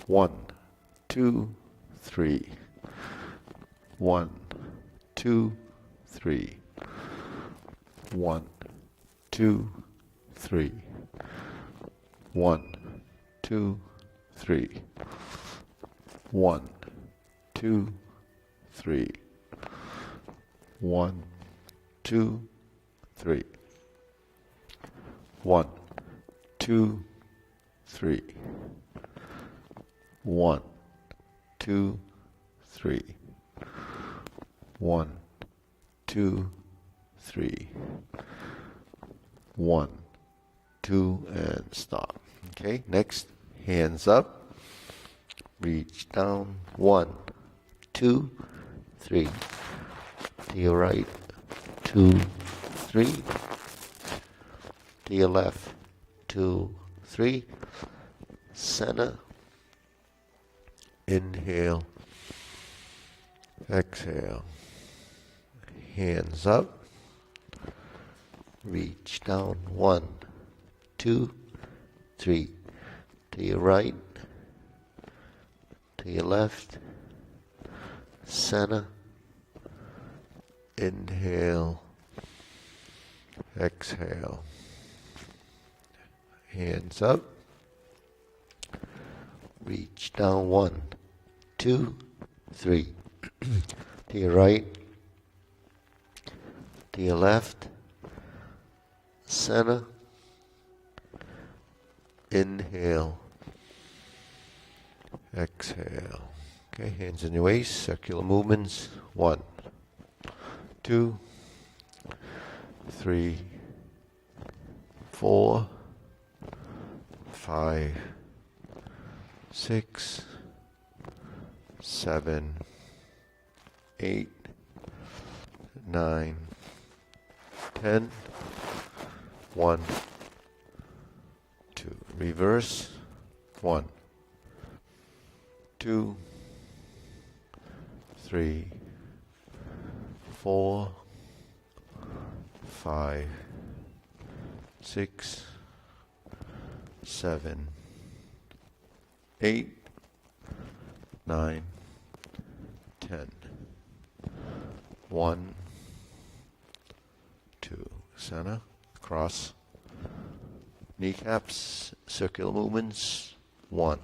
1, 2, 3. 1, 2, 3. 1, 2, 3. 1, 2, 3. 1, 2, 3. 1, 2, 3. 1, 2, 3. 1, 2, 3. 1, 2, 3. 1, 2, and stop. Okay, next, hands up, reach down, 1, 2, 3. To your right, 2, 3. To your left, 2, 3. Center. Inhale. Exhale. Hands up. Reach down. 1, 2, 3. To your right. To your left. Center. Inhale. Exhale. Hands up. Reach down. 1, 2, 3. To your right. To your left. Center. Inhale. Exhale. Okay, hands in your waist, circular movements. 1, 2, 3, 4, 5, 6, 7, 8, 9, 10. 1, 2. Reverse. 1, 2, 3, 4, 5, 6, 7, 8, 9, 10. 1, 2. Center. Cross. Kneecaps. Circular movements. 1,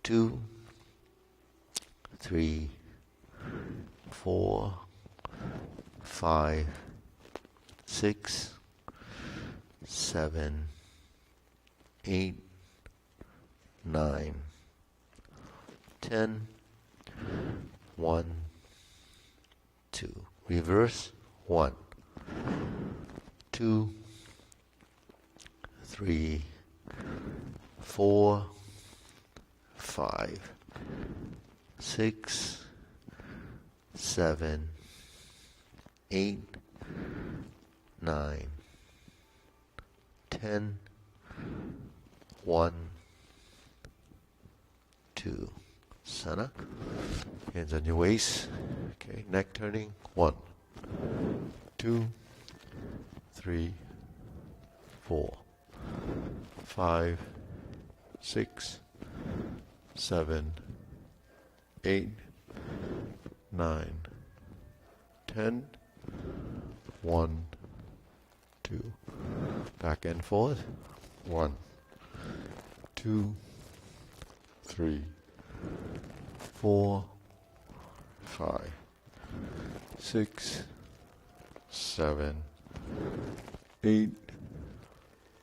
2, 3, 4, 5, 6, 7, 8, 9, 10. 1, 2. Reverse. 1, 2, 3, 4, 5, 6, 7, 8, 9, 10. 1, 2. Center. Hands on your waist. Okay, neck turning. 1, 2, 3, 4, 5, 6, 7, 8, 9, 10. 1, 2. Back and forth. 1, 2, 3, 4, 5, 6, 7, 8,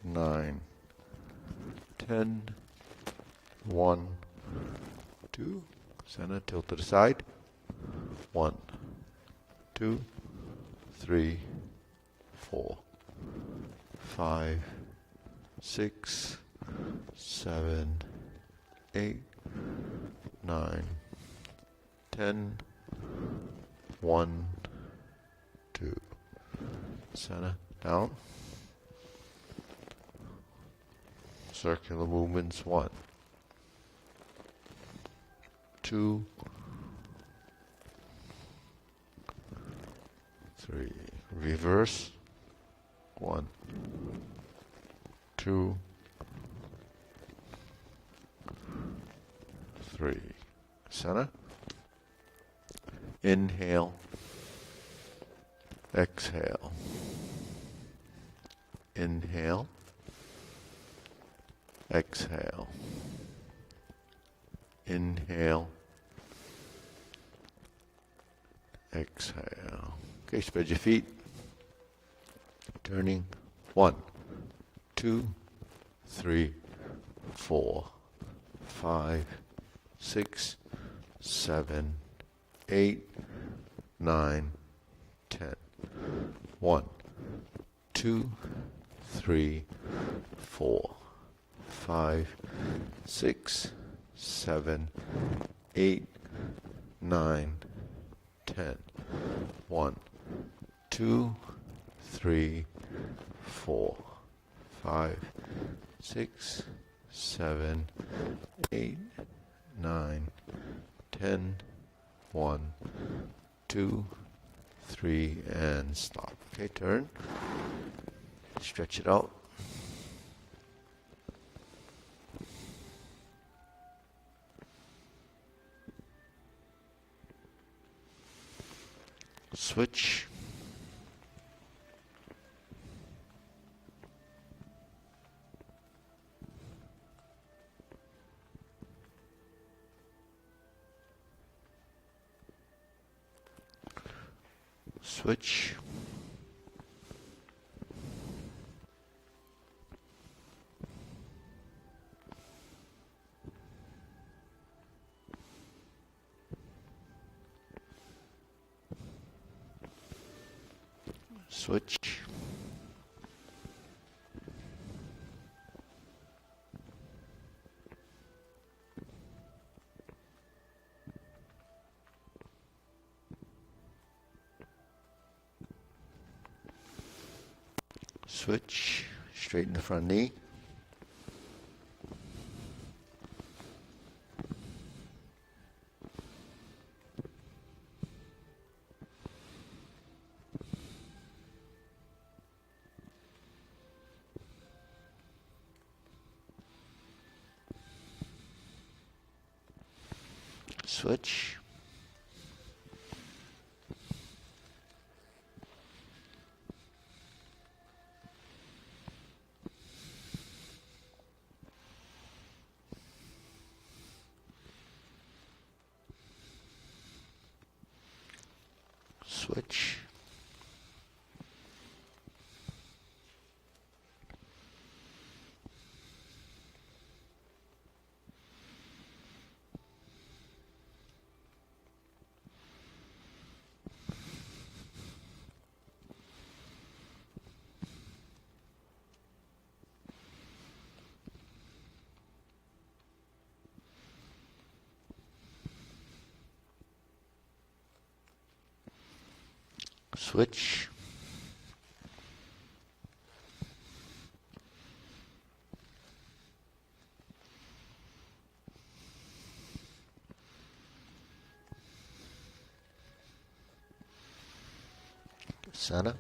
9, 10. 1, 2. Center, tilt to the side. 1, 2, 3, 4, 5, 6, 7, 8, 9, 10. 1, 2. Center, down. Circular movements. 1, 2, 3. Reverse. 1, 2, 3. Center. Inhale. Exhale. Inhale. Exhale. Inhale. Exhale. Okay, spread your feet. Turning. 1, 2, 3, 4, 5, 6, 7, 8, 9, 10. 1, 2, 3, 4, 5, 6, 7, 8, 9, 10. 1, 2, 3, 4, 5, 6, 7, 8, 9, 10. 1, 2, 3, and stop. Okay, turn. Stretch it out. Switch. Switch. Switch. Switch. Straighten the front knee. Switch. Switch. Switch. Center.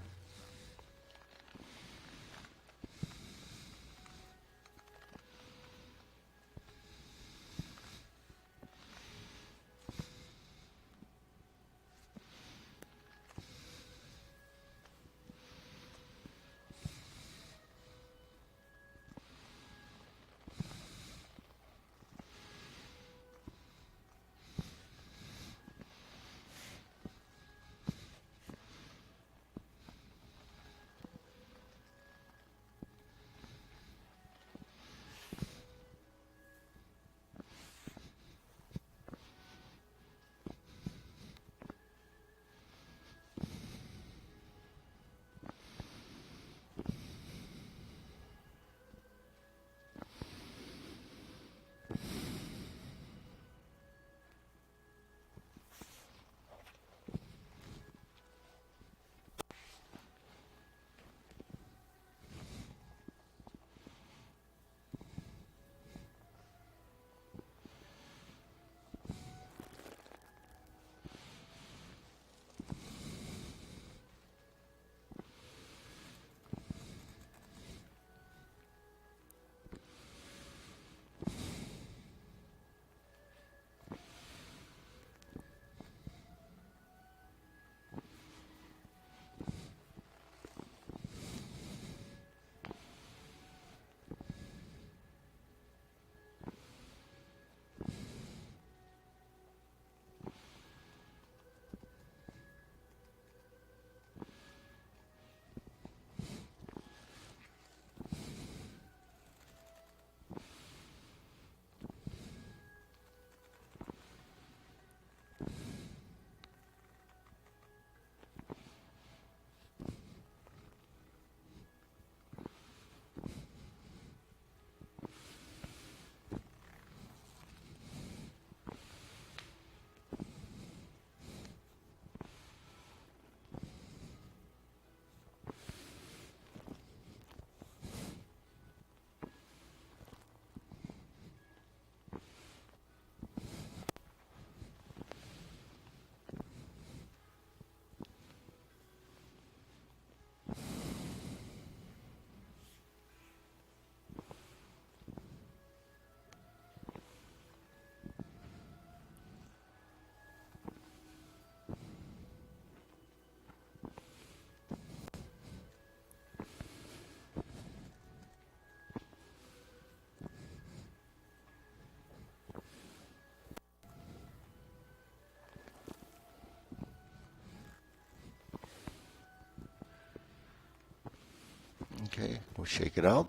We'll shake it out.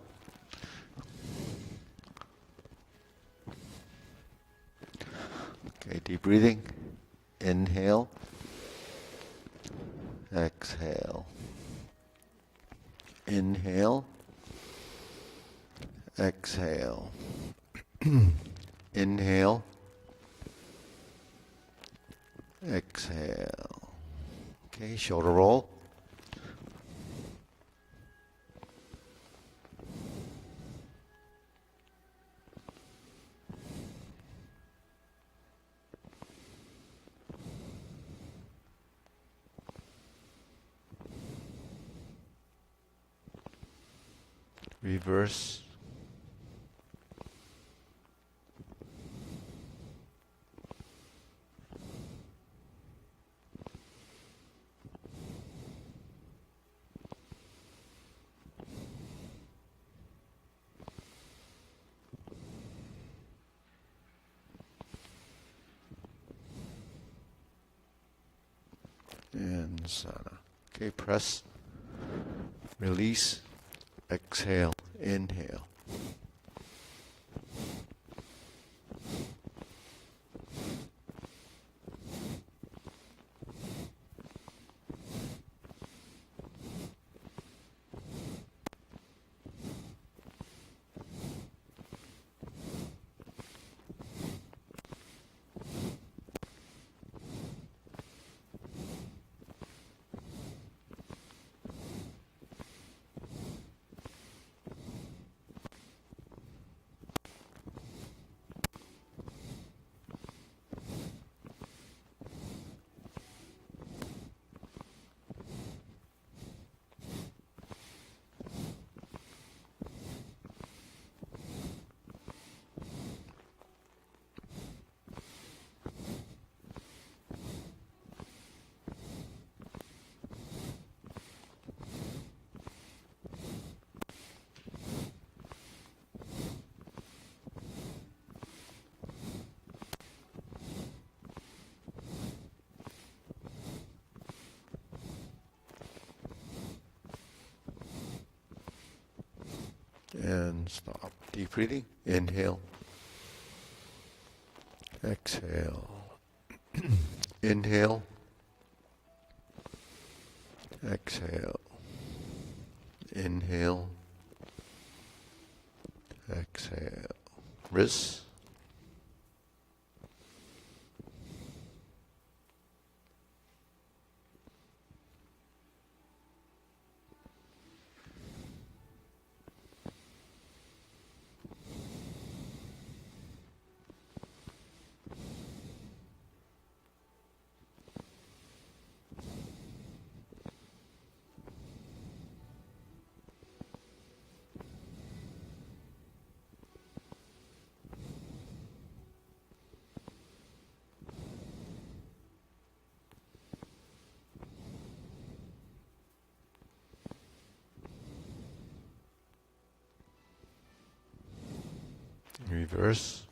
Okay, deep breathing. Inhale. Exhale. Inhale. Exhale. Inhale. Exhale. Okay, shoulder roll. Reverse. And Sana. Okay, press, release, exhale, inhale. And stop. Deep breathing. Inhale. Exhale. Inhale. Exhale. Inhale. Exhale. Wrists. Reverse.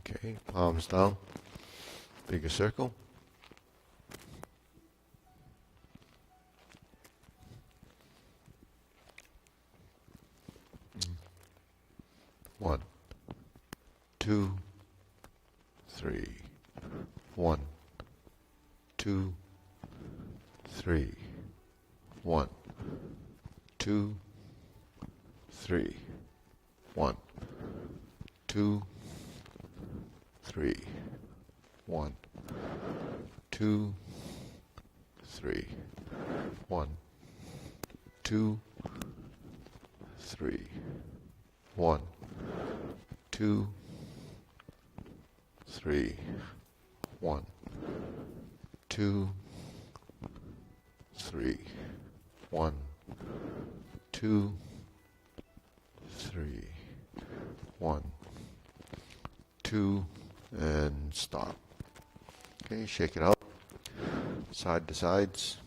Okay, palms down. Bigger circle. One, two, three. 3. 1, 2, 3. 1, 2, 3. 1, 2, 3. 1, 2, 3. 1, 2, 3. 1, 2, 3. 1, 2, 3. 1, 2, and stop. Okay, shake it out. Side to sides.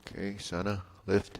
Okay, Sana, lift.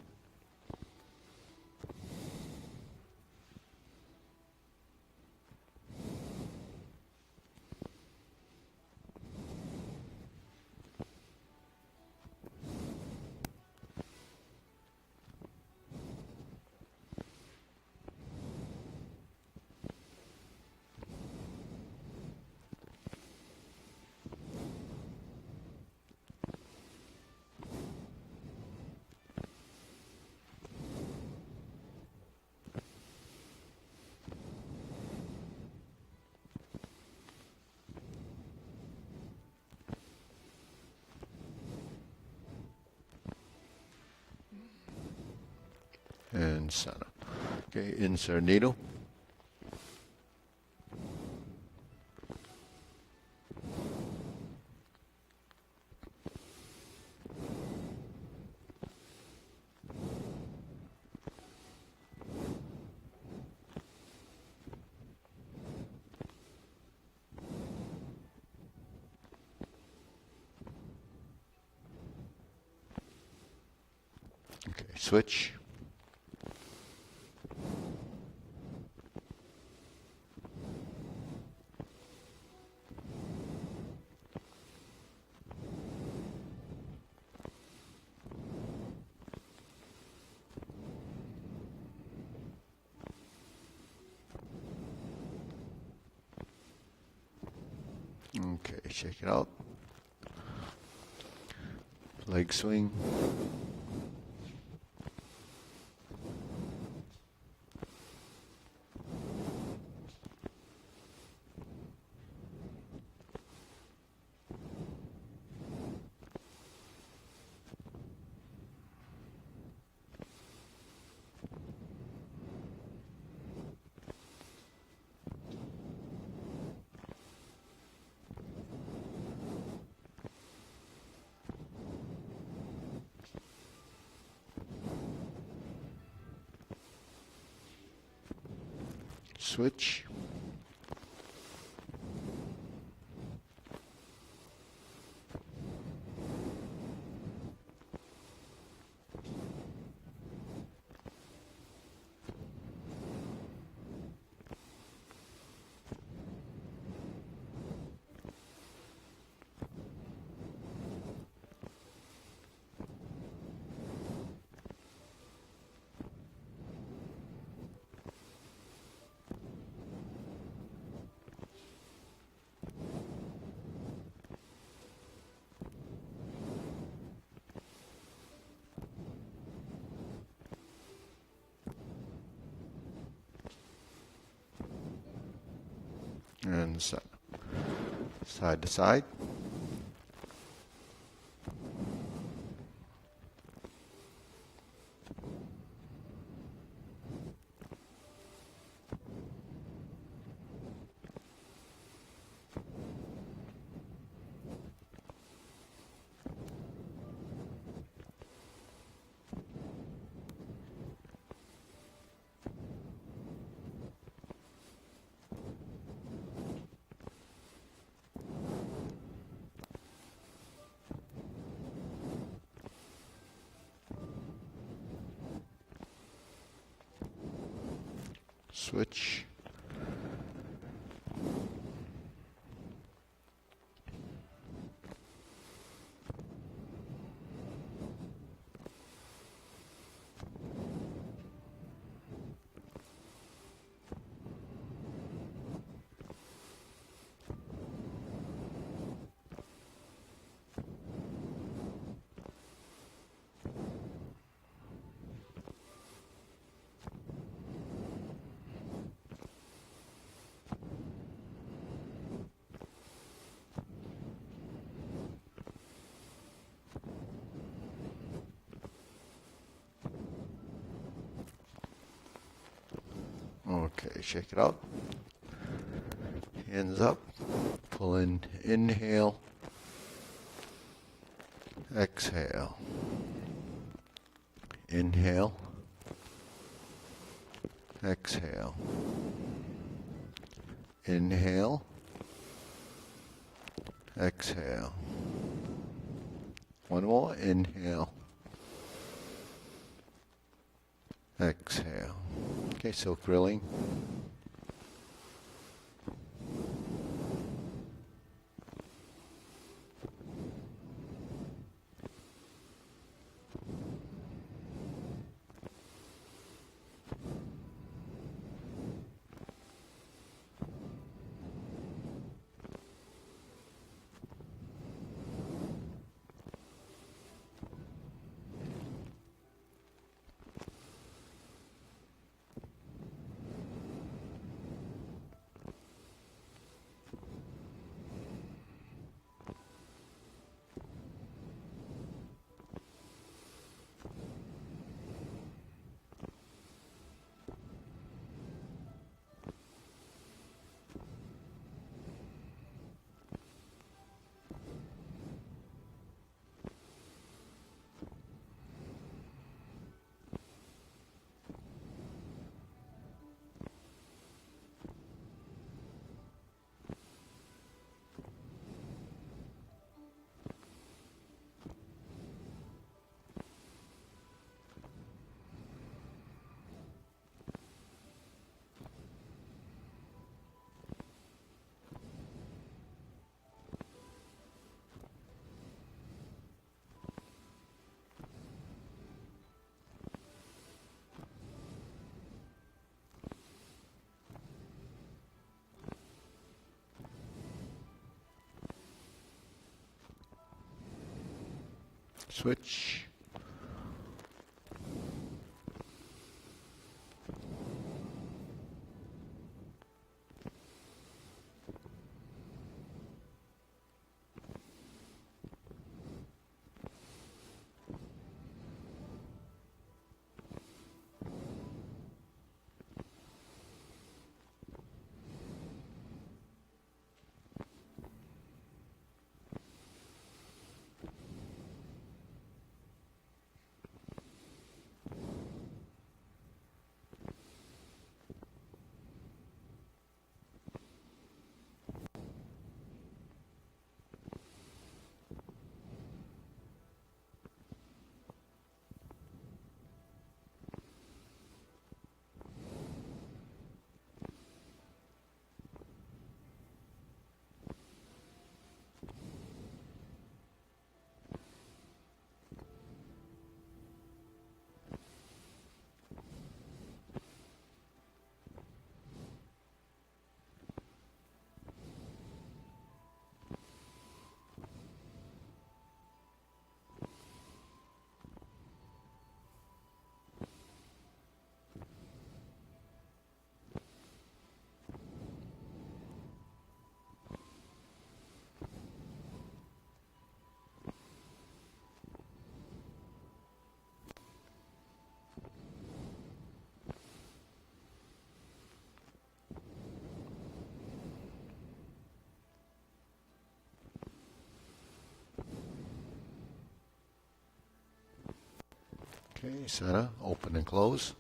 And Sana. Okay, insert needle. Okay, switch. Okay, shake it out. Leg swing. Switch. And side to side. Switch. shake it out. Hands up. Pull in. Inhale. Exhale. Inhale. Exhale. Inhale. Exhale. One more. Inhale. Exhale. Okay, so grilling. Switch. Okay, center, open and close.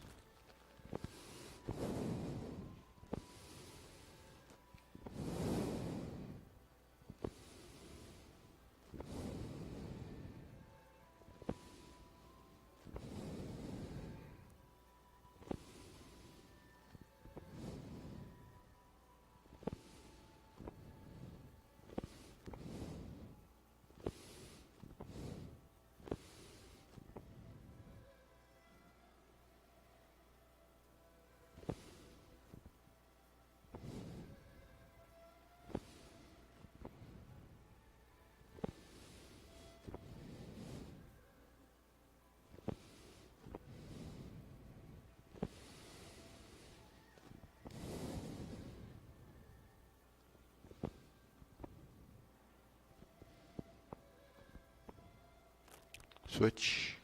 Switch.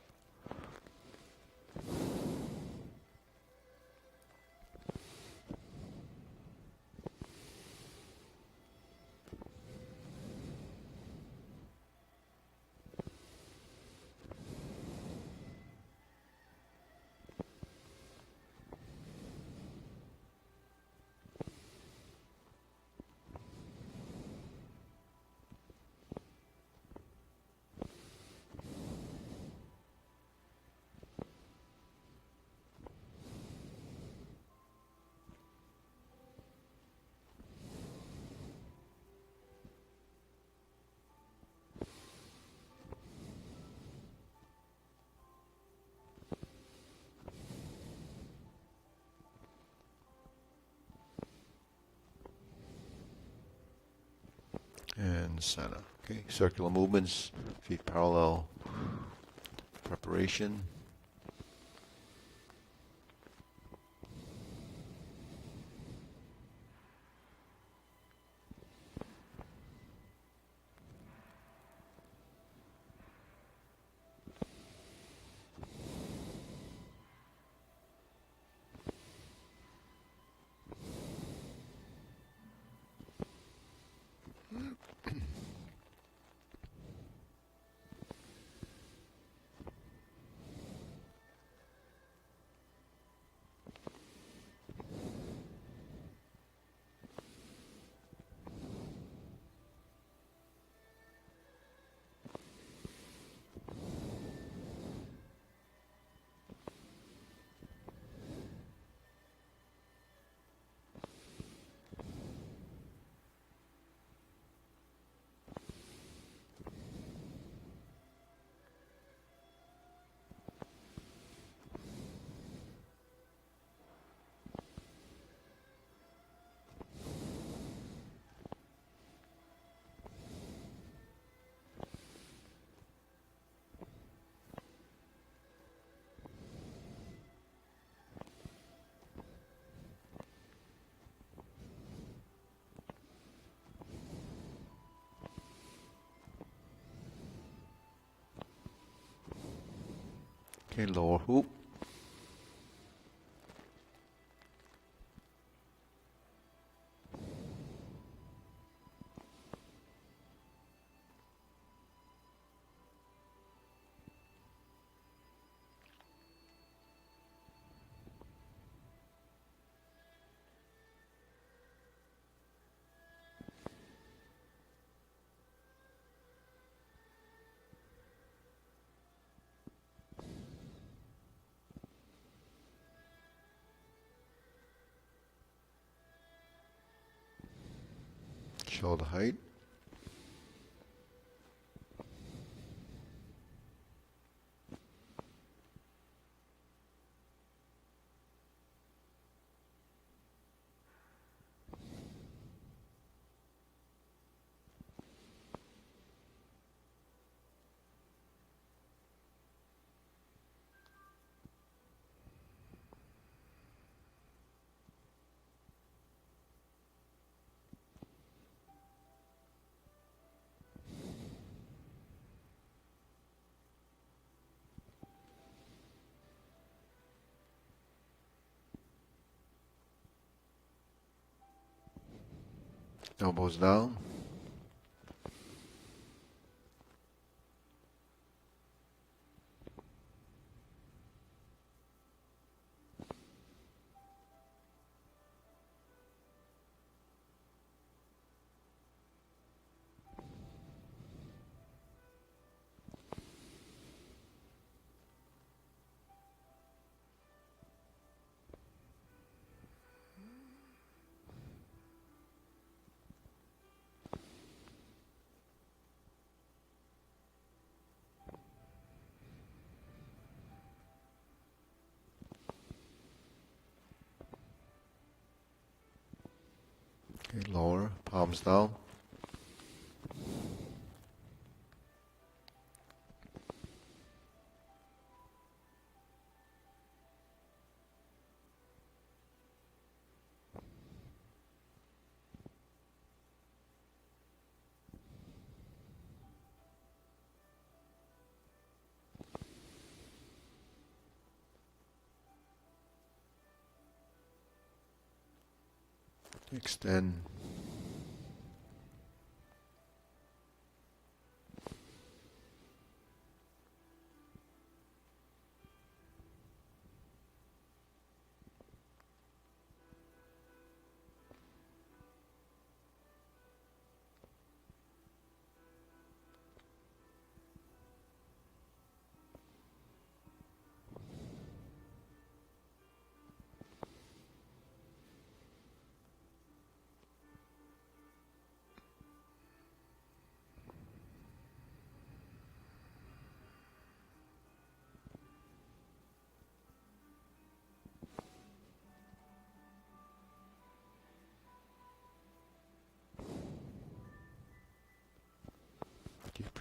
and center. Okay, circular movements, feet parallel, preparation. Okay, lower hoop. Shoulder height. Elbows down. Okay, lower, palms down. Extend.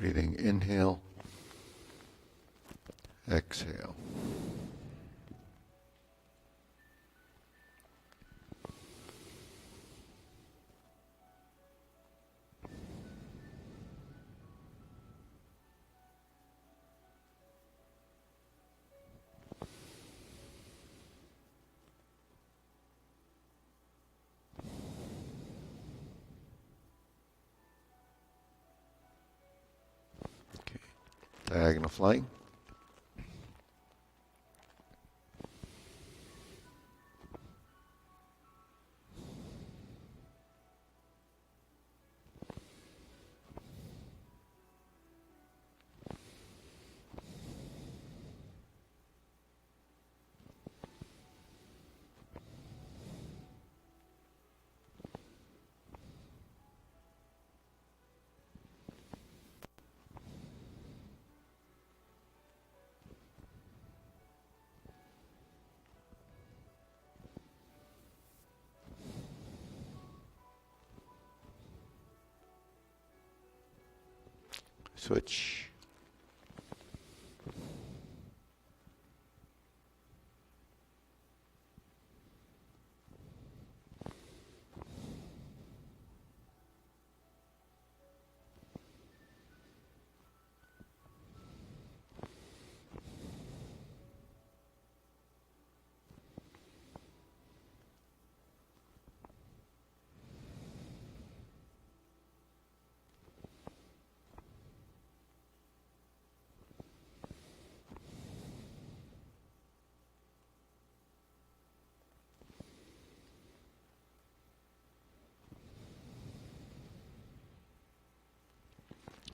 Breathing inhale, exhale. Okay. Diagonal flying. Switch.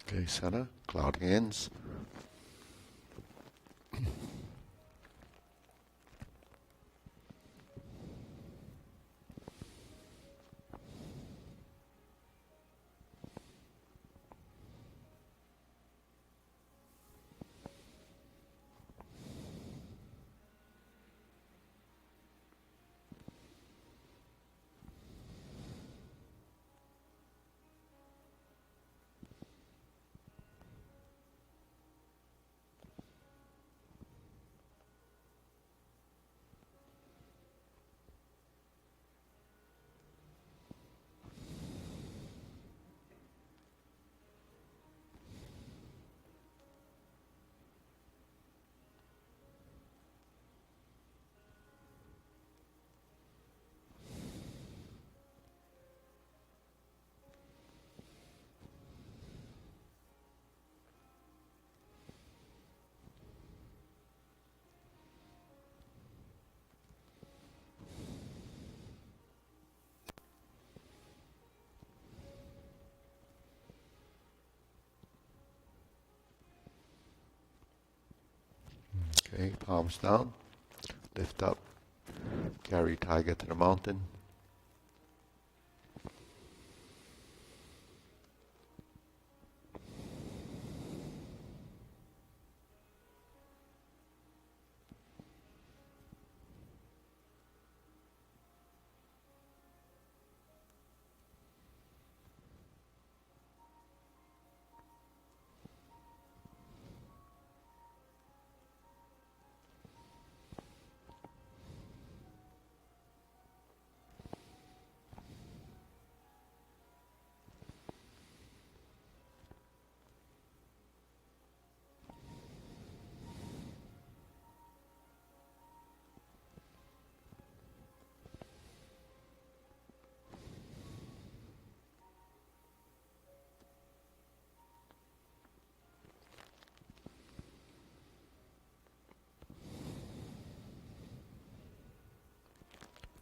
Okay, center, cloud hands. Okay, palms down, lift up, carry tiger to the mountain.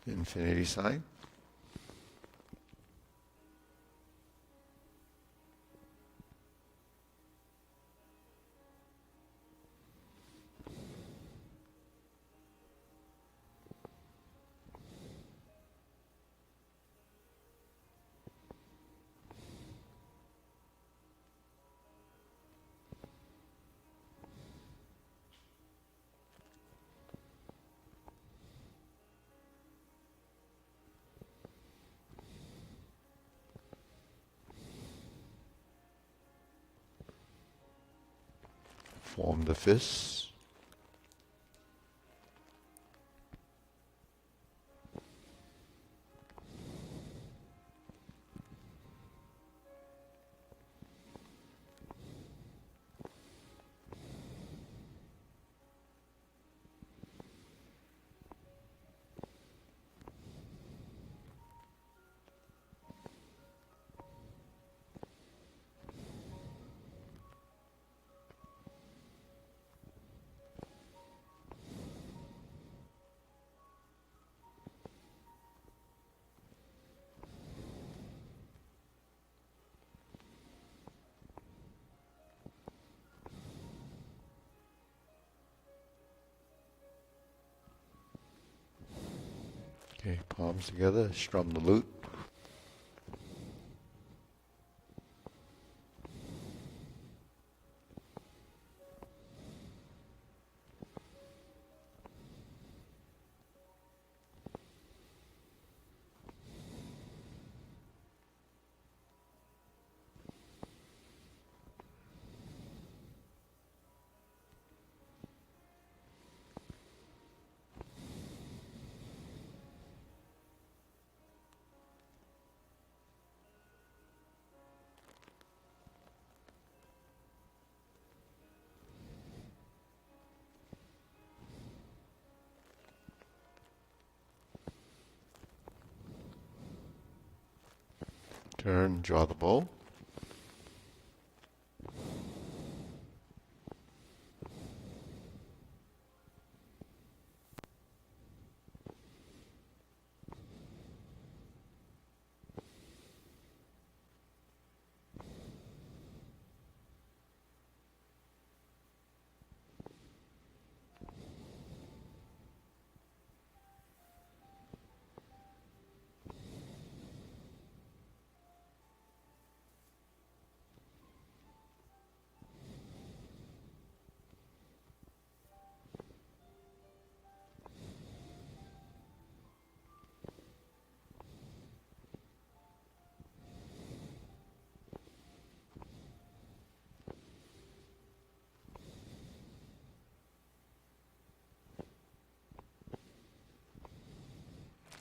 Infinity sign. Form the fists. Okay, palms together, strum the lute. Turn, draw the bow.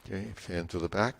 Okay, fan to the back.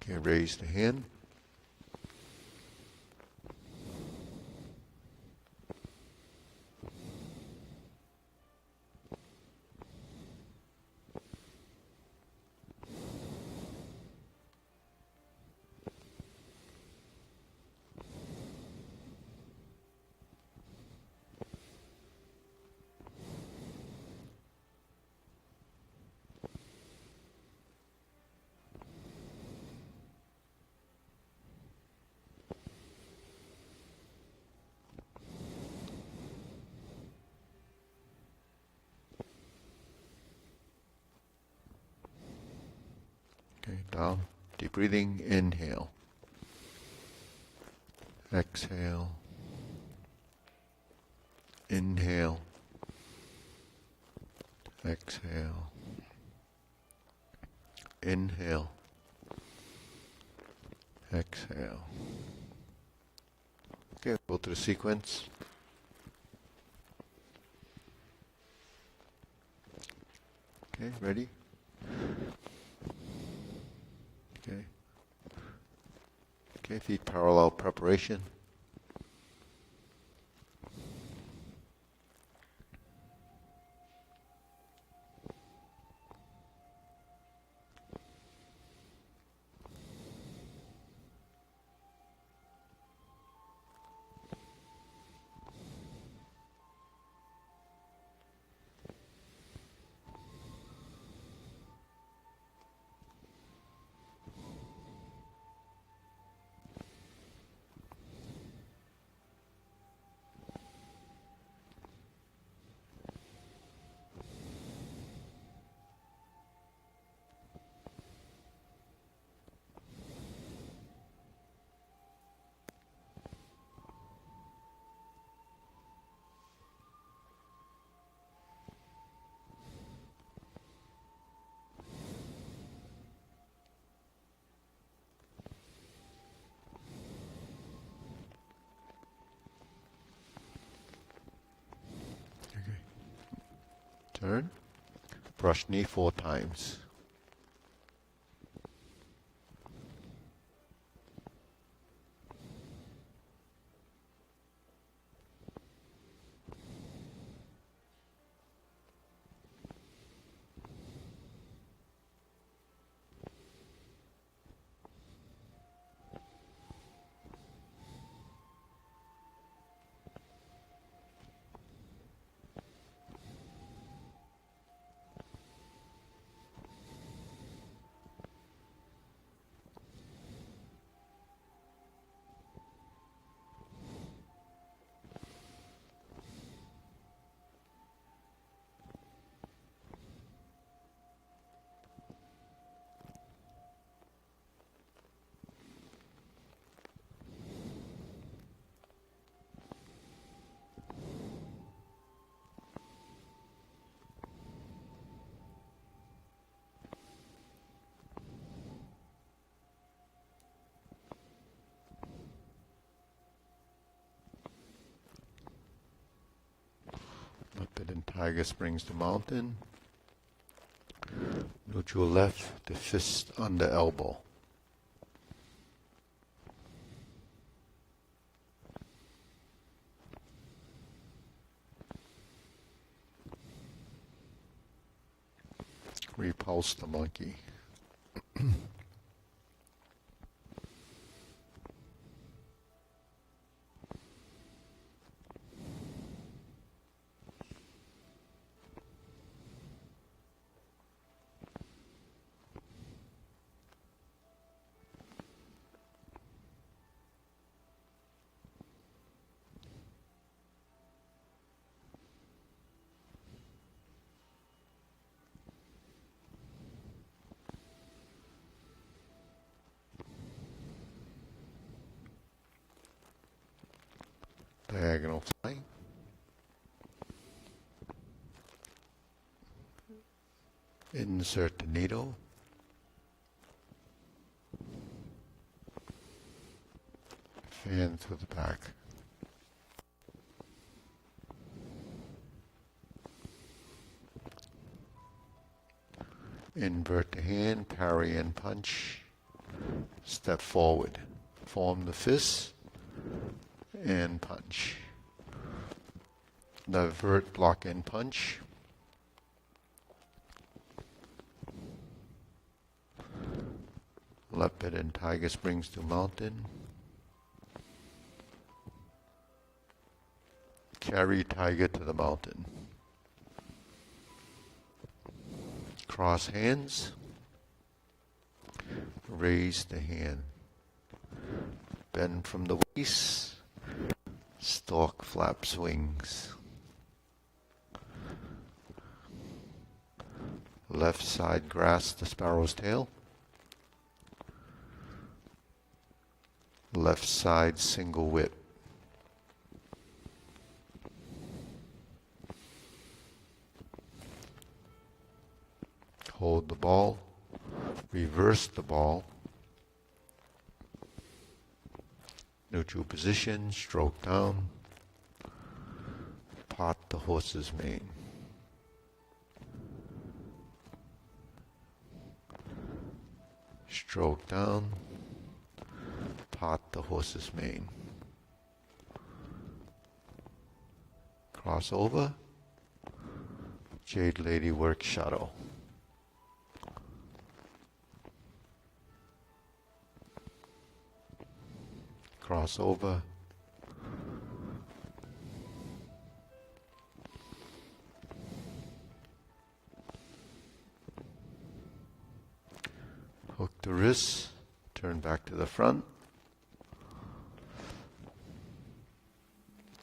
Okay, raise the hand. Okay, down. Deep breathing. Inhale. Exhale. Inhale. Exhale. Inhale. Exhale. Okay, go through the sequence. Okay, ready? Okay. Okay, feet parallel preparation. turn. Brush knee 4 times. Leopard and Tiger Springs to mountain. Neutral left, the fist under elbow. Repulse the monkey. Diagonal fly. Insert the needle. Fan through the back. Invert the hand, parry and punch. Step forward. Form the fist and punch. Divert, block and punch. Leopard and Tiger Springs to mountain. Carry tiger to the mountain. Cross hands. Raise the hand. Bend from the waist. Stalk flaps wings. Left side grasp the sparrow's tail. Left side single whip. Hold the ball. Reverse the ball. Neutral position, stroke down. Pot the horse's mane. Stroke down. Pot the horse's mane. Cross over. Jade Lady work shadow. Cross over. Hook the wrists, turn back to the front.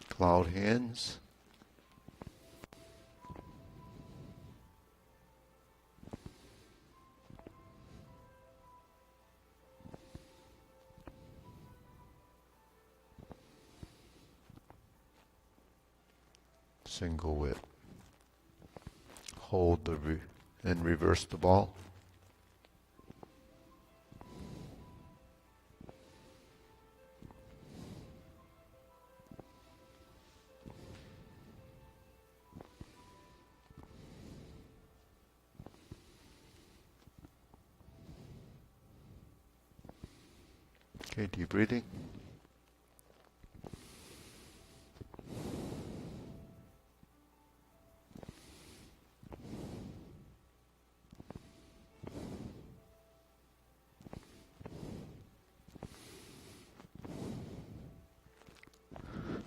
Cloud hands. Single whip. Hold the and reverse the ball. Okay, deep breathing.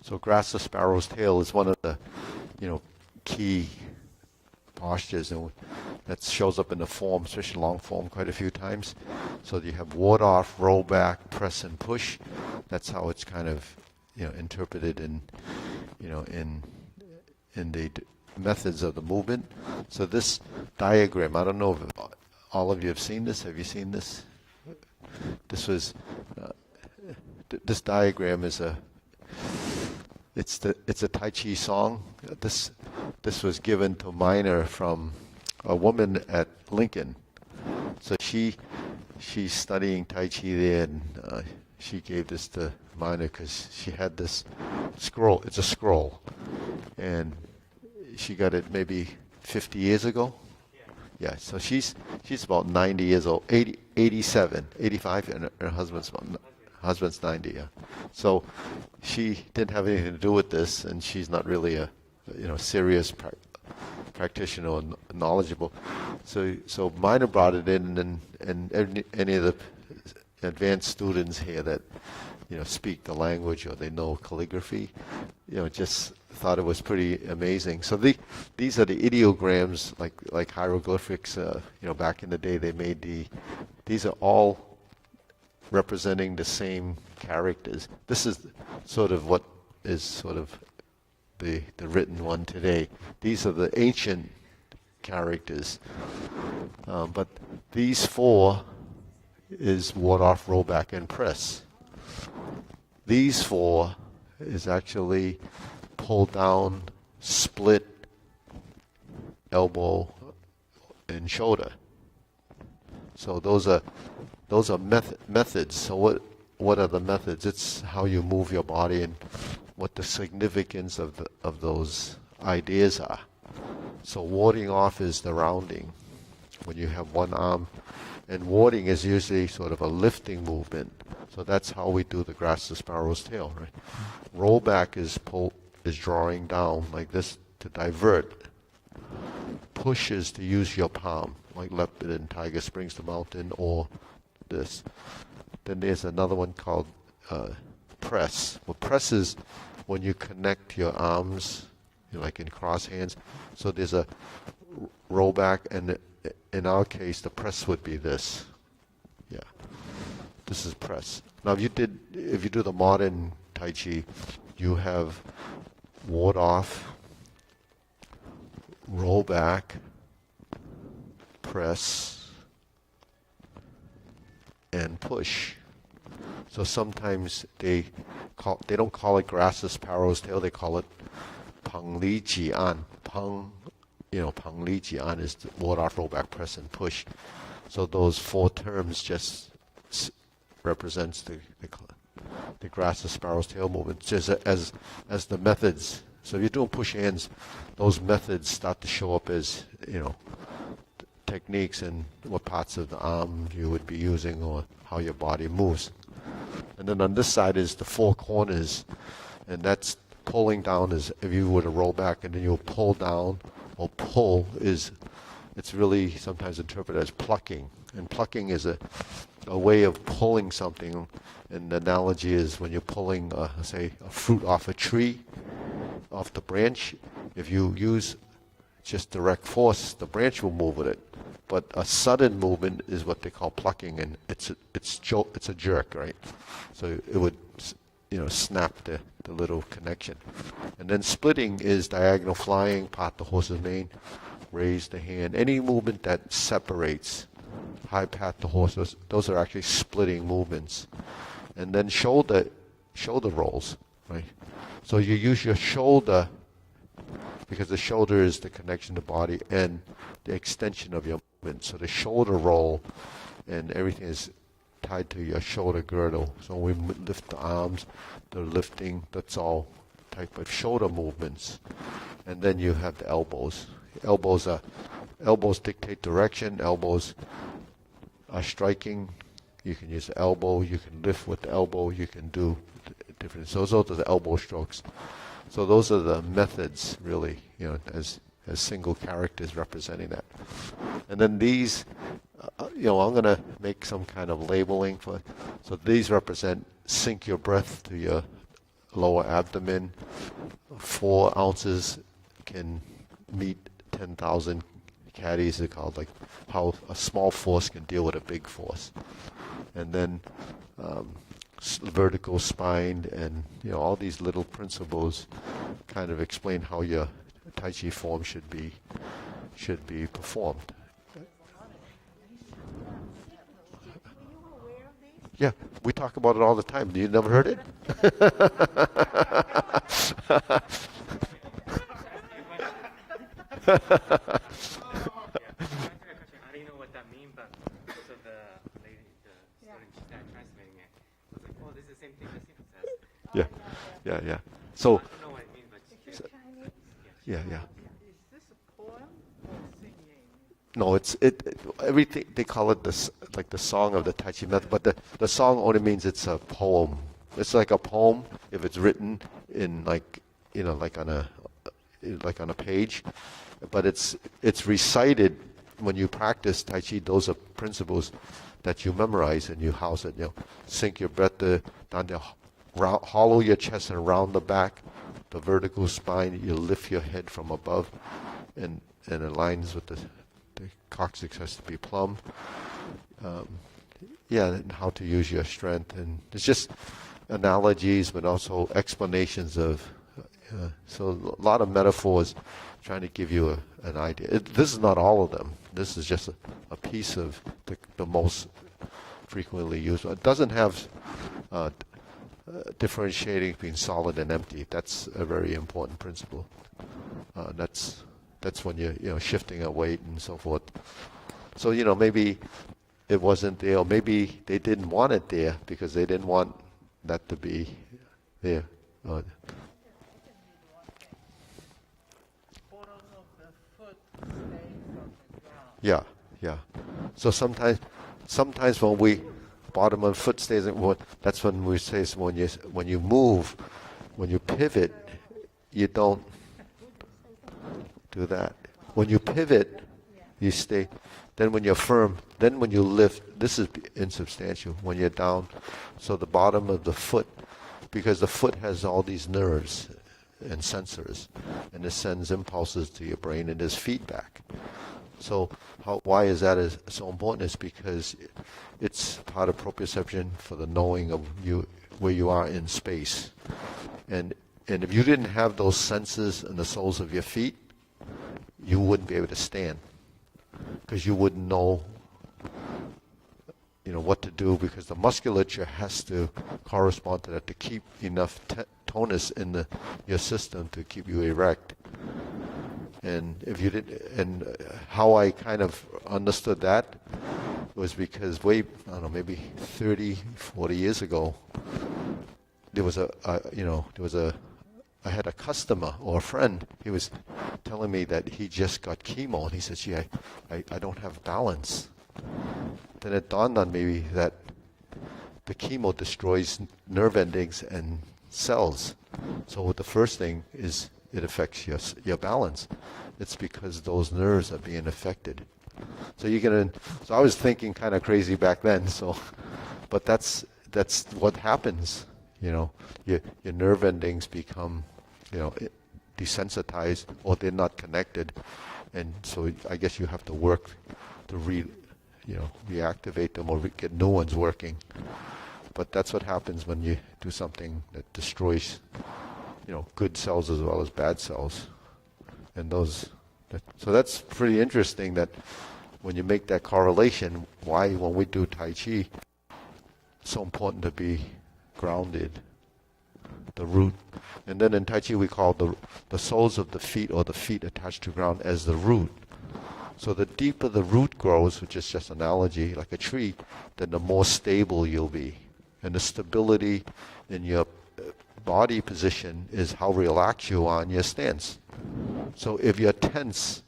So grasp the sparrow's tail is one of the, key postures, and that shows up in the form, especially long form, quite a few times. So you have ward off, roll back, press, and push. That's how it's kind of, interpreted in, in the methods of the movement. So this diagram, I don't know if all of you have seen this. Have you seen this? This diagram is it's a Tai Chi song. This was given to Minor from a woman at Lincoln. So she's studying Tai Chi there, and she gave this to Minor because she had this scroll. It's a scroll, and she got it maybe 50 years ago. Yeah. So she's about 90 years old, 87, 85, and her husband's 90. Yeah. So she didn't have anything to do with this, and she's not really a serious practitioner or knowledgeable. So Minor brought it in, and any of the advanced students here that speak the language or they know calligraphy, just thought it was pretty amazing. So these are the ideograms, like hieroglyphics. Back in the day they made these are all representing the same characters. This is sort of what is sort of the written one today. These are the ancient characters. But these four is ward off, roll back, and press. These four is actually pull down, split, elbow, and shoulder. So those are methods. So what are the methods? It's how you move your body and what the significance of those ideas are. So warding off is the rounding, when you have one arm, and warding is usually sort of a lifting movement. So that's how we do the grasp the sparrow's tail, right? Roll back is drawing down like this to divert. Push is to use your palm, like leopard and tiger springs the mountain, or this. Then there's another one called press. Well, press is when you connect your arms, like in cross hands. So there's a roll back, and in our case, the press would be this. Yeah, this is press. Now, if you do the modern Tai Chi, you have ward off, roll back, press, and push. So sometimes they don't call it grasp the sparrow's tail. They call it pang li ji an. Pang li ji an is ward off, roll back, press, and push. So those four terms just represents the grasp the sparrow's tail movement, just as the methods. So if you're doing push hands, those methods start to show up as techniques and what parts of the arm you would be using or how your body moves. And then on this side is the four corners, and that's pulling down. Is if you were to roll back and then you'll pull down, or pull it's really sometimes interpreted as plucking. And plucking is a way of pulling something. And the analogy is when you're pulling, say, a fruit off a tree, off the branch. If you use just direct force, the branch will move with it. But a sudden movement is what they call plucking, and it's a jerk, right? So it would snap the little connection. And then splitting is diagonal flying, part the horse's mane, raise the hand. Any movement that separates, high pat the horse, those are actually splitting movements. And then shoulder rolls, right? So you use your shoulder because the shoulder is the connection to body and the extension of your movement. So the shoulder roll and everything is tied to your shoulder girdle. So when we lift the arms, the lifting, that's all type of shoulder movements. And then you have the elbows. Elbows dictate direction. Elbows are striking. You can use the elbow, you can lift with the elbow, you can do different. So those are the elbow strokes. So those are the methods, really, as single characters representing that. And then these, I'm going to make some kind of labeling for. So these represent sink your breath to your lower abdomen. 4 ounces can meet 10,000 caddies. They're called, like how a small force can deal with a big force. And then vertical spine, and all these little principles kind of explain how your Tai Chi form should be performed. Yeah, we talk about it all the time. You never heard it? I didn't know what that means, but so the lady, the student, she's not translating it. I was like, oh, this is the same thing that Stephen says. Yeah. So, I don't know what it means, but she's Chinese. Yeah. Is this a poem or singing? No, everything, they call it like the song of the Tai Chi method, but the song only means it's a poem. It's like a poem if it's written in like on a page, but it's recited when you practice Tai Chi. Those are principles that you memorize and you house it. Sink your breath down there, hollow your chest and round the back, the vertical spine. You lift your head from above, and it aligns with the coccyx has to be plumb. And how to use your strength, and it's just analogies, but also explanations of. So a lot of metaphors, trying to give you an idea. This is not all of them. This is just a piece of the most frequently used. It doesn't have differentiating between solid and empty. That's a very important principle. That's when you're shifting a weight and so forth. So maybe it wasn't there, or maybe they didn't want it there because they didn't want that to be there. Yeah. So sometimes when we bottom of foot stays in, that's when we say when you move, when you pivot, you don't do that. When you pivot, you stay. Then when you're firm, then when you lift, this is insubstantial. When you're down, so the bottom of the foot, because the foot has all these nerves and sensors, and it sends impulses to your brain, and there's feedback. So why is that so important? Is because it's part of proprioception for the knowing of where you are in space. And if you didn't have those senses in the soles of your feet, you wouldn't be able to stand, because you wouldn't know what to do, because the musculature has to correspond to that to keep enough tonus in your system to keep you erect. And if you didn't, and how I kind of understood that was because maybe 30, 40 years ago, I had a customer or a friend. He was telling me that he just got chemo, and he said, "Gee, I don't have balance." Then it dawned on me that the chemo destroys nerve endings and cells. So the first thing is it affects your balance. It's because those nerves are being affected. So So I was thinking kind of crazy back then. But that's what happens. Your nerve endings become, desensitized, or they're not connected, and so I guess you have to work to reactivate them or get new ones working. But that's what happens when you do something that destroys, good cells as well as bad cells, and so that's pretty interesting that when you make that correlation, why when we do Tai Chi, it's so important to be grounded, the root. And then in Tai Chi we call the soles of the feet, or the feet attached to ground, as the root. So the deeper the root grows, which is just an analogy, like a tree, then the more stable you'll be. And the stability in your body position is how relaxed you are in your stance. So if you're tense,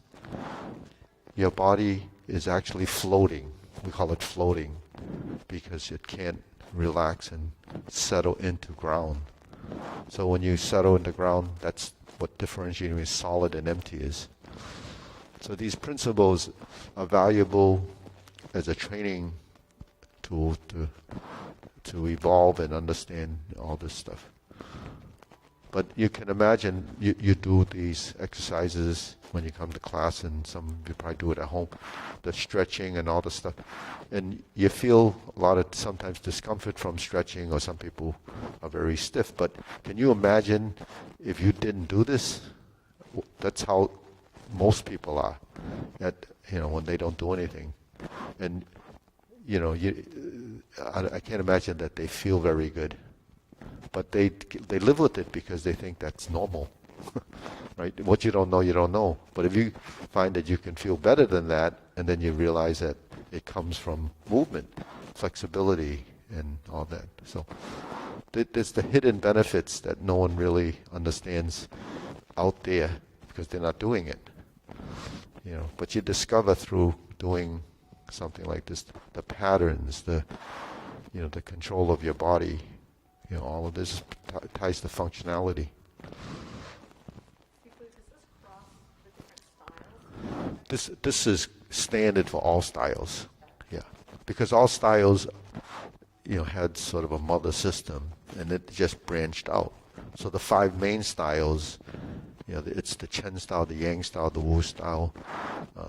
your body is actually floating. We call it floating. because it can't relax and settle into ground. So when you settle into ground, that's what differentiating between solid and empty is. So these principles are valuable as a training tool to evolve and understand all this stuff. But you can imagine you do these exercises when you come to class, and some you probably do it at home, the stretching and all the stuff. And you feel a lot of sometimes discomfort from stretching, or some people are very stiff. But can you imagine if you didn't do this? That's how most people are, when they don't do anything. And I can't imagine that they feel very good. But they live with it because they think that's normal, right? What you don't know, you don't know. But if you find that you can feel better than that, and then you realize that it comes from movement, flexibility, and all that. So there's the hidden benefits that no one really understands out there because they're not doing it. But you discover through doing something like this, the patterns, the control of your body. All of this ties to functionality. Does this cross the different styles? This is standard for all styles, yeah, because all styles, had sort of a mother system, and it just branched out. So the 5 main styles, it's the Chen style, the Yang style, the Wu style.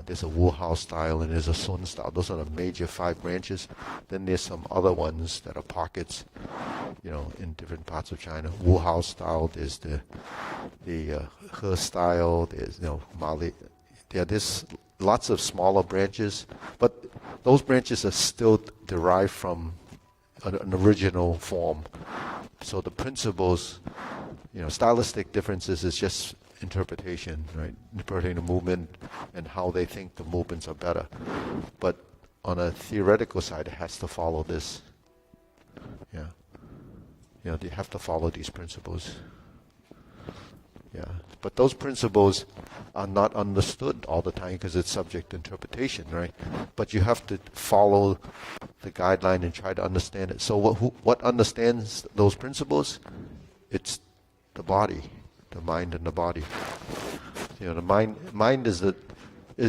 There's a Wu Hao style, and there's a Sun style. Those are the major 5 branches. Then there's some other ones that are pockets, in different parts of China. Wu Hao style. There's the He style. There's Mali. There's lots of smaller branches, but those branches are still derived from an original form. So the principles, stylistic differences is just interpretation, right? Interpreting the movement and how they think the movements are better. But on a theoretical side, it has to follow this. Yeah. They have to follow these principles. Yeah. But those principles are not understood all the time because it's subject to interpretation, right? But you have to follow the guideline and try to understand it. So what understands those principles? It's the body, the mind and the body. The mind is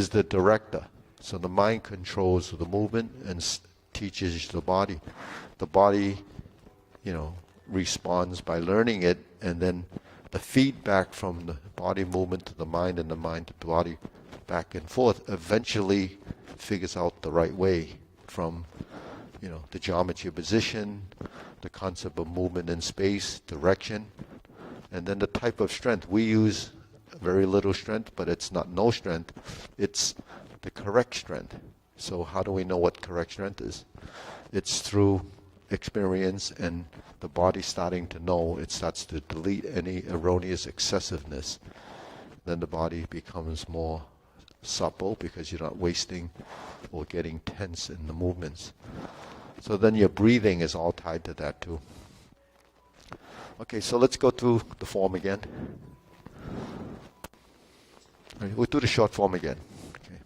the director. So the mind controls the movement and teaches the body. The body, responds by learning it, and then the feedback from the body movement to the mind and the mind to the body back and forth eventually figures out the right way from, the geometry of position, the concept of movement in space, direction, and then the type of strength. We use very little strength, but it's not no strength. It's the correct strength. So how do we know what correct strength is? It's through experience and the body starting to know. It starts to delete any erroneous excessiveness. Then the body becomes more supple because you're not wasting or getting tense in the movements. So then your breathing is all tied to that too. Okay, so let's go through the form again. All right, we'll do the short form again. Okay.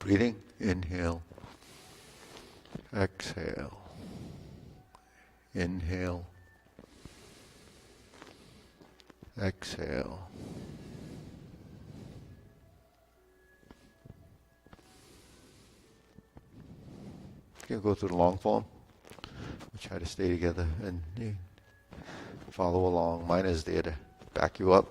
breathing. Inhale. Exhale. Inhale. Exhale. You can go through the long form. We try to stay together and you follow along. Mine is there to back you up.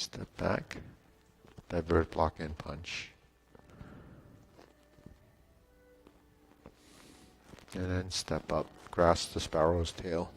Step back, divert, block, and punch. And then step up, grasp the sparrow's tail.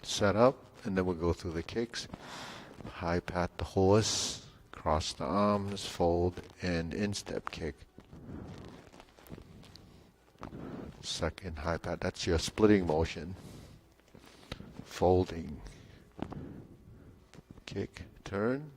Set up, and then we'll go through the kicks. High pat the horse, cross the arms, fold, and instep kick. Second high pat, that's your splitting motion. Folding, kick, turn.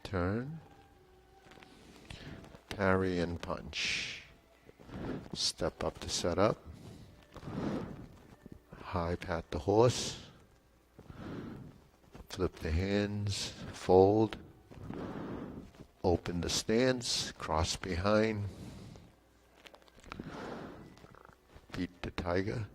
Turn, parry and punch. Step up to set up. High pat the horse. Flip the hands, fold. Open the stance, cross behind. Beat the tiger.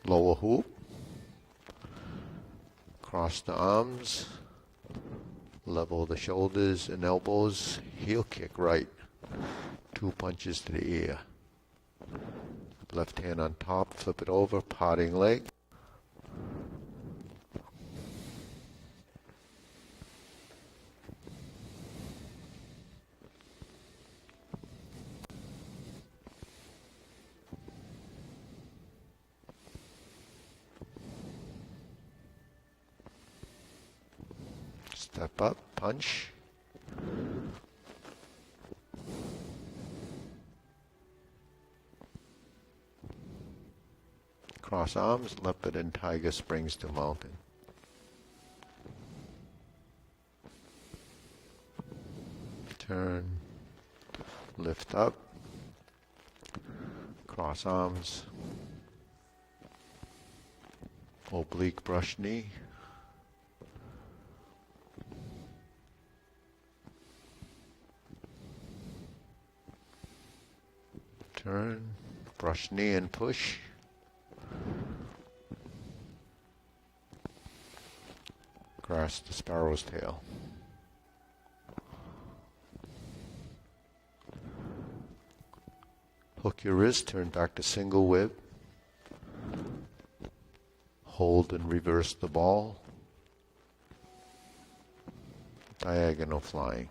Lower hoop, cross the arms, level the shoulders and elbows, heel kick right, 2 punches to the ear. Left hand on top, flip it over, parting leg. Step up, punch. Cross arms, leopard and tiger springs to mountain. Turn, lift up, cross arms, oblique brush knee. Turn, brush knee and push. Grasp the sparrow's tail. Hook your wrist, turn back to single whip. Hold and reverse the ball. Diagonal flying.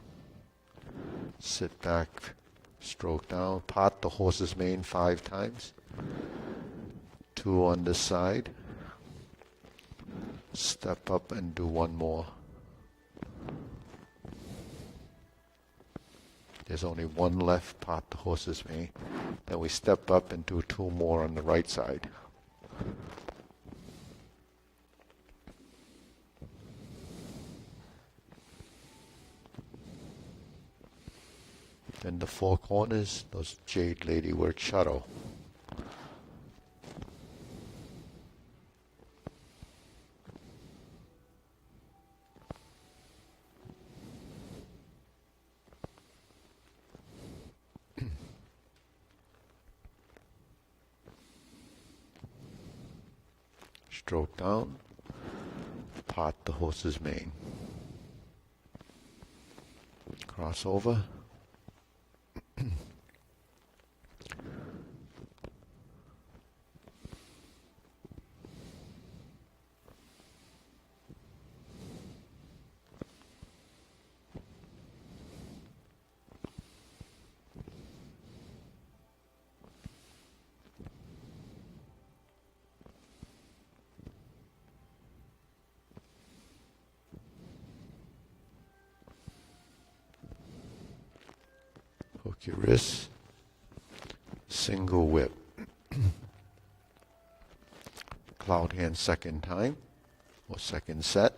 Sit back, stroke down, pot the horse's mane 5 times. 2 on this side. Step up and do 1 more. There's only 1 left, pot the horse's mane. Then we step up and do 2 more on the right side. Then the 4 corners, those jade lady work shuttle. Stroke down, pot the horse's mane. Cross over. Hook your wrist. Single whip. Cloud hand second time, or second set.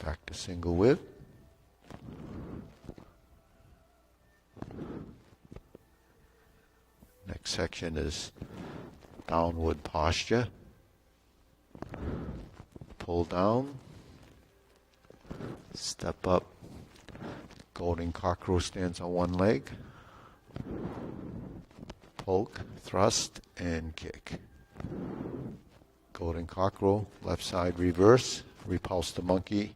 Back to single whip. Next section is downward posture. Pull down. Step up. Golden cockroach stance on one leg. Poke, thrust, and kick. Golden cockroach, left side reverse. Repulse the monkey.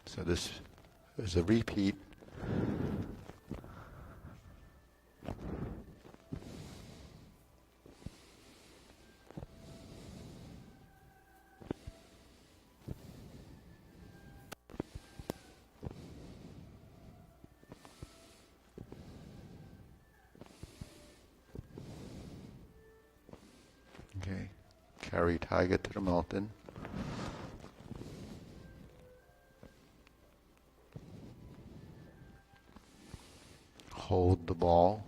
So this is a repeat. Okay, carry tiger to the mountain. Hold the ball.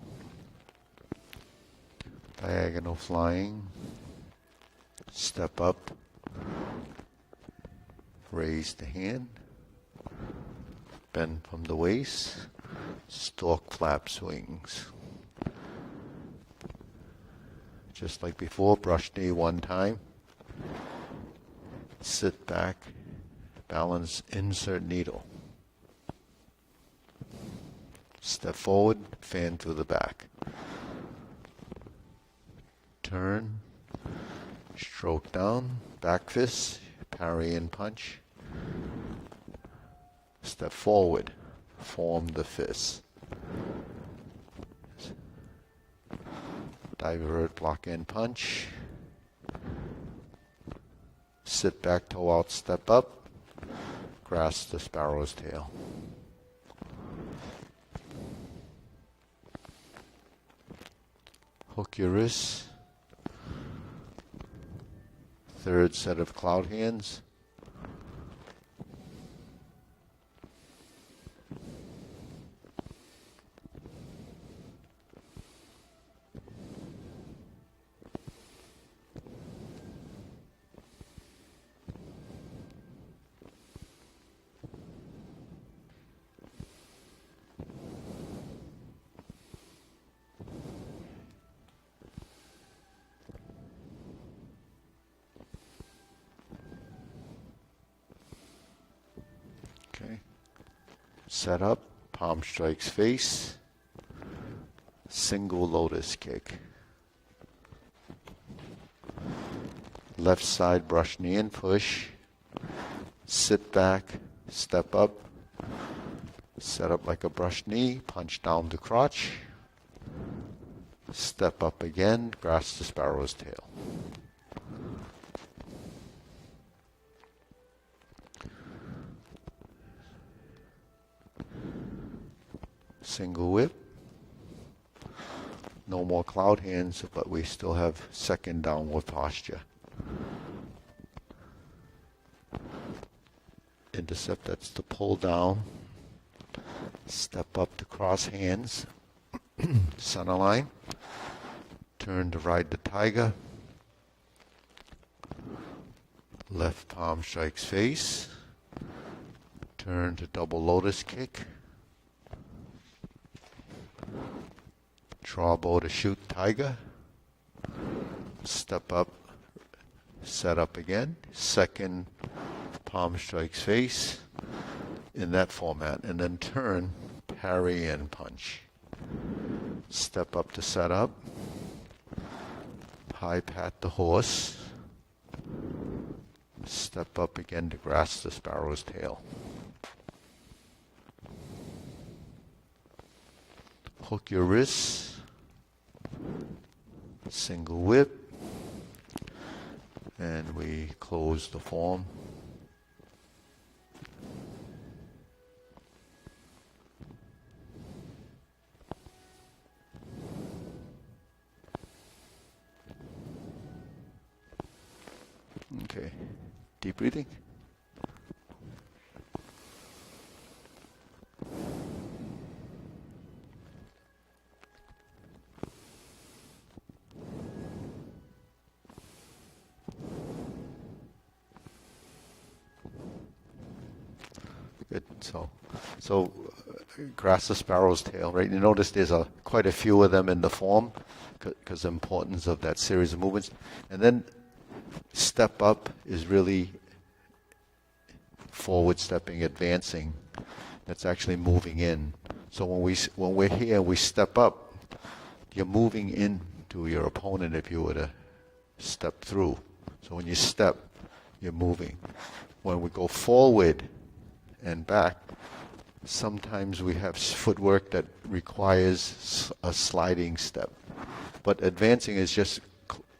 Diagonal flying. Step up. Raise the hand. Bend from the waist. Stork flap swings. Just like before, brush knee one time. Sit back. Balance, insert needle. Step forward, fan through the back. Turn, stroke down, back fist, parry and punch. Step forward, form the fist. Divert, block and punch. Sit back, toe out, step up. Grasp the sparrow's tail. Hook your wrists. Third set of cloud hands. Okay. Set up, palm strikes face, single lotus kick. Left side brush knee and push. Sit back, step up, set up like a brush knee, punch down the crotch. Step up again, grasp the sparrow's tail. Single whip. No more cloud hands, but we still have second downward posture. Intercept, that's the pull down. Step up to cross hands. Center line. Turn to ride the tiger. Left palm strikes face. Turn to double lotus kick. Draw bow to shoot tiger. Step up, set up again, second palm strikes face in that format, and then turn, parry and punch. Step up to set up, high pat the horse, step up again to grasp the sparrow's tail. Hook your wrists, single whip, and we close the form. Okay, deep breathing. Good. So grasp the sparrow's tail, right? You notice there's quite a few of them in the form because the importance of that series of movements. And then step up is really forward stepping, advancing. That's actually moving in. So when we're here, we step up. You're moving into your opponent if you were to step through. So when you step, you're moving. When we go forward and back, sometimes we have footwork that requires a sliding step. But advancing is just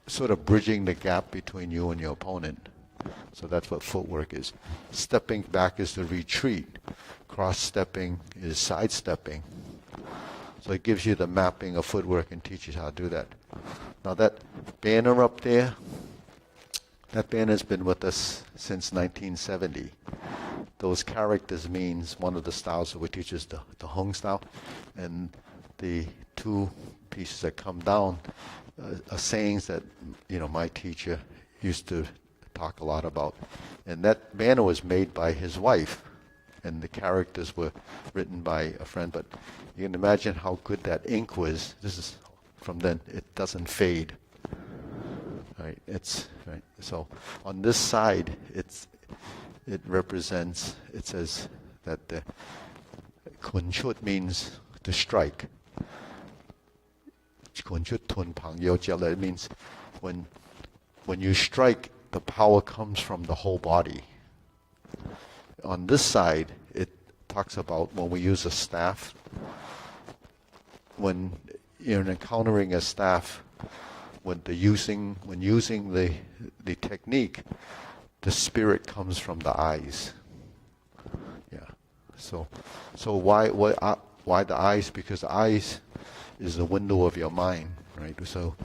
sort of bridging the gap between you and your opponent. So that's what footwork is. Stepping back is the retreat. Cross-stepping is sidestepping. So it gives you the mapping of footwork and teaches how to do that. Now that banner up there, that banner's been with us since 1970. Those characters means one of the styles that we teach is the Hung style, and the two pieces that come down are sayings that my teacher used to talk a lot about. And that banner was made by his wife, and the characters were written by a friend. But you can imagine how good that ink was. This is from then. It doesn't fade. Right? Right. So on this side, it represents. It says that the kunchut means to strike. It means when you strike, the power comes from the whole body. On this side, it talks about when we use a staff. When you're encountering a staff, when using the technique, the spirit comes from the eyes. Yeah. So why the eyes? Because the eyes is the window of your mind, right? So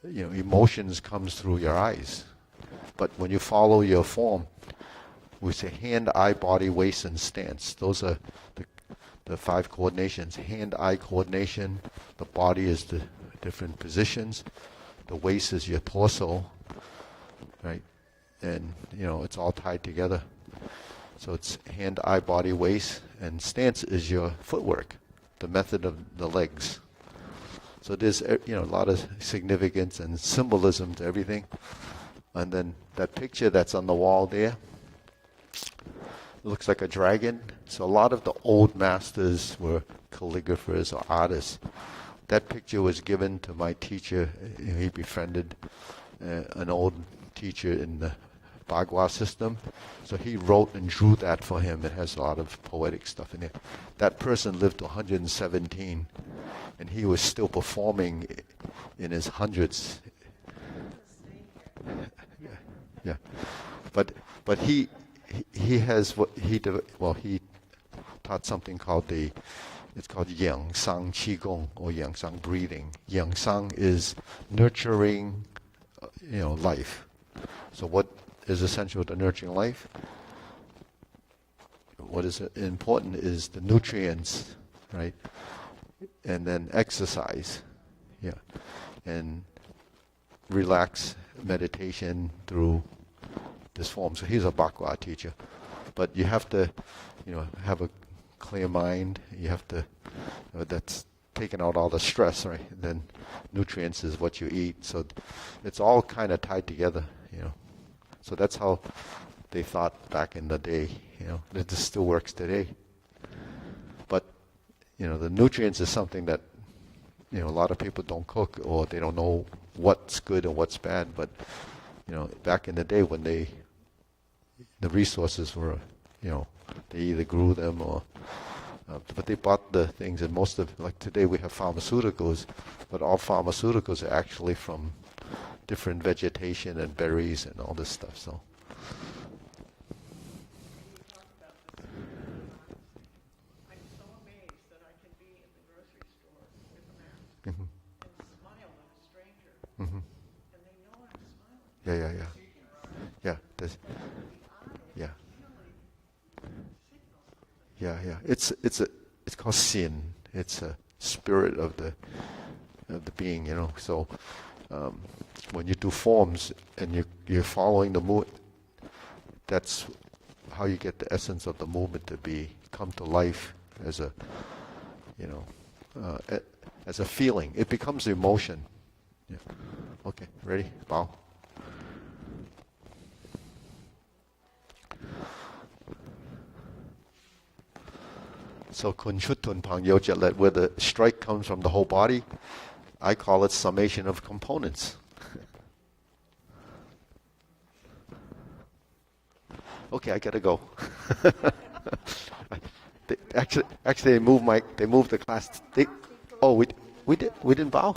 emotions comes through your eyes. But when you follow your form, we say hand, eye, body, waist, and stance. Those are the five coordinations. Hand, eye coordination. The body is the different positions. The waist is your torso, right? And it's all tied together. So it's hand, eye, body, waist, and stance is your footwork, the method of the legs. So there's a lot of significance and symbolism to everything. And then that picture that's on the wall there, it looks like a dragon. So a lot of the old masters were calligraphers or artists. That picture was given to my teacher. He befriended an old teacher in the Bagua system. So he wrote and drew that for him. It has a lot of poetic stuff in it. That person lived to 117, and he was still performing in his hundreds. Yeah. But he has what he taught something called it's called Yang Sang Qigong or Yang Sang breathing. Yang Sang is nurturing, life. So what is essential to nurturing life? What is important is the nutrients, right? And then exercise, yeah, and relax meditation through this form. So he's a Bakwa teacher, but you have to, have a clear mind. You have to, that's taking out all the stress, right? Then nutrients is what you eat. So it's all kind of tied together, So that's how they thought back in the day. This still works today. But the nutrients is something that a lot of people don't cook, or they don't know what's good and what's bad. But back in the day when the resources were, they either grew them or, but they bought the things, and most of, like today we have pharmaceuticals, but all pharmaceuticals are actually from different vegetation and berries and all this stuff. So. I'm so amazed that I can be in the grocery store with a mask Mm-hmm. and smile at a stranger, Mm-hmm. and they know I'm smiling. Yeah. Yeah. There's, The eye yeah. really signals something. Yeah. It's called sin. It's a spirit of the being. So when you do forms and you're following the movement, that's how you get the essence of the movement to come to life as a as a feeling. It becomes emotion. Yeah. Okay. Ready? Bow. So kun shutun pang yojalet, where the strike comes from the whole body, I call it summation of components. Okay, I gotta go. Actually, they moved the class. We didn't bow.